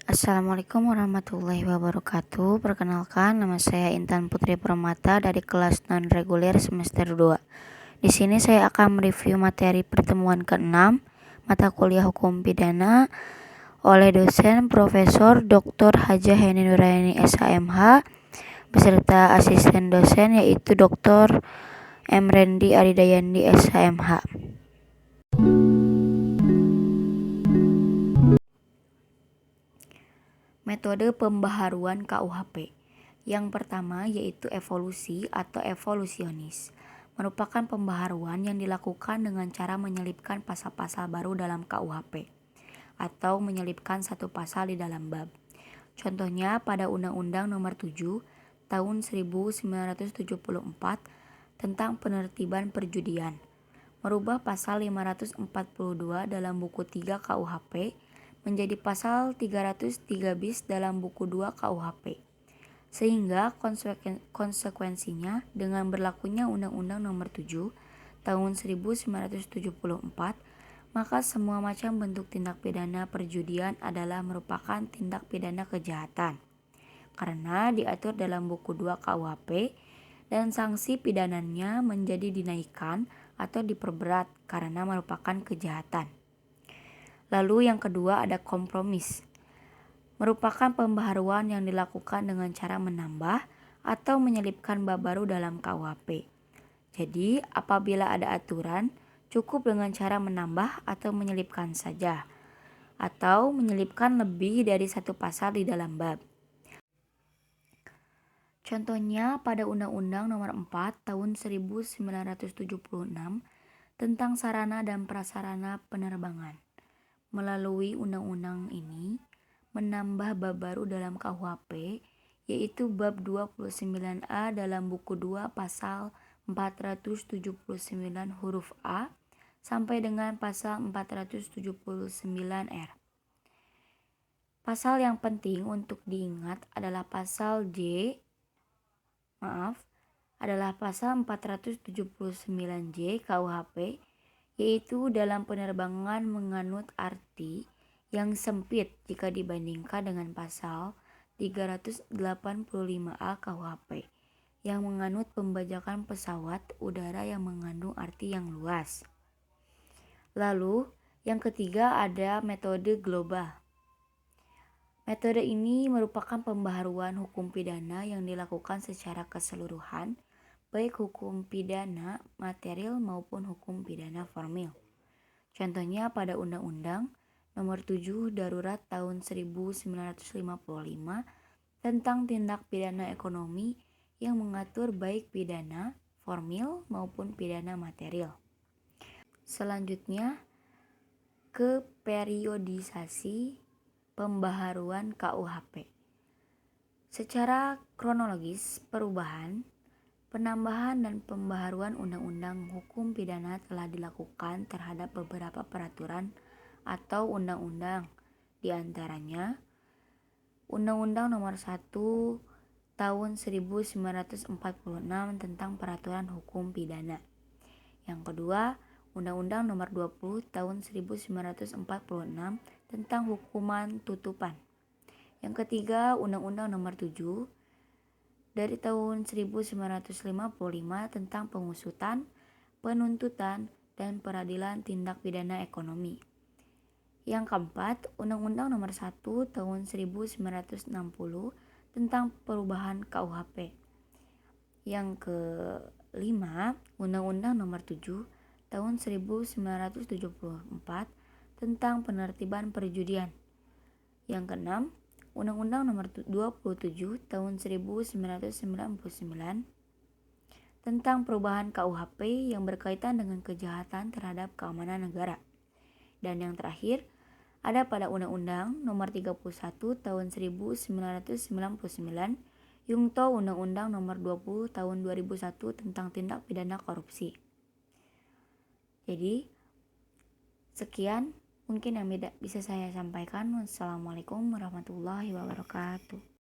Assalamualaikum warahmatullahi wabarakatuh. Perkenalkan, nama saya Intan Putri Permata dari kelas non-reguler semester 2. Di sini saya akan mereview materi pertemuan ke-6 mata kuliah Hukum Pidana oleh dosen Profesor Dr. Hajah Heni Nuraini SHMH beserta asisten dosen yaitu Dr. M. Rendi Aridayandi SHMH. Metode pembaharuan KUHP. Yang pertama yaitu evolusi atau evolusionis. Merupakan pembaharuan yang dilakukan dengan cara menyelipkan pasal-pasal baru dalam KUHP atau menyelipkan satu pasal di dalam bab. Contohnya pada Undang-Undang Nomor 7 Tahun 1974 tentang penertiban perjudian. Merubah pasal 542 dalam buku 3 KUHP menjadi pasal 303 bis dalam buku 2 KUHP. Sehingga konsekuensinya dengan berlakunya Undang-Undang Nomor 7 Tahun 1974, maka semua macam bentuk tindak pidana perjudian adalah merupakan tindak pidana kejahatan. Karena diatur dalam buku 2 KUHP dan sanksi pidananya menjadi dinaikkan atau diperberat karena merupakan kejahatan. Lalu yang kedua ada kompromis. Merupakan pembaharuan yang dilakukan dengan cara menambah atau menyelipkan bab baru dalam KUHP. Jadi, apabila ada aturan, cukup dengan cara menambah atau menyelipkan saja, atau menyelipkan lebih dari satu pasal di dalam bab. Contohnya pada Undang-Undang Nomor 4 Tahun 1976 tentang sarana dan prasarana penerbangan. Melalui undang-undang ini menambah bab baru dalam KUHP yaitu bab 29A dalam buku 2 pasal 479 huruf A sampai dengan pasal 479R. Pasal yang penting untuk diingat adalah pasal adalah pasal 479J KUHP, yaitu dalam penerbangan menganut arti yang sempit jika dibandingkan dengan pasal 385A KUHP yang menganut pembajakan pesawat udara yang mengandung arti yang luas. Lalu, yang ketiga ada metode global. Metode ini merupakan pembaharuan hukum pidana yang dilakukan secara keseluruhan, baik hukum pidana material maupun hukum pidana formil. Contohnya pada Undang-Undang Nomor 7 Darurat tahun 1955 tentang tindak pidana ekonomi yang mengatur baik pidana formil maupun pidana material. Selanjutnya ke periodisasi pembaharuan KUHP. Secara kronologis, penambahan dan pembaharuan undang-undang hukum pidana telah dilakukan terhadap beberapa peraturan atau undang-undang, di antaranya Undang-Undang Nomor 1 Tahun 1946 tentang peraturan hukum pidana. Yang kedua, Undang-Undang Nomor 20 Tahun 1946 tentang hukuman tutupan. Yang ketiga, Undang-Undang Nomor 7 dari tahun 1955 tentang pengusutan, penuntutan, dan peradilan tindak pidana ekonomi. Yang keempat, Undang-Undang Nomor 1 Tahun 1960 tentang perubahan KUHP. Yang kelima, Undang-Undang Nomor 7 Tahun 1974 tentang penertiban perjudian. Yang keenam, Undang-Undang Nomor 27 Tahun 1999 tentang perubahan KUHP yang berkaitan dengan kejahatan terhadap keamanan negara. Dan yang terakhir, ada pada Undang-Undang Nomor 31 Tahun 1999 Yungto Undang-Undang Nomor 20 Tahun 2001 tentang tindak pidana korupsi. Jadi, sekian mungkin yang bisa saya sampaikan. Wassalamualaikum warahmatullahi wabarakatuh.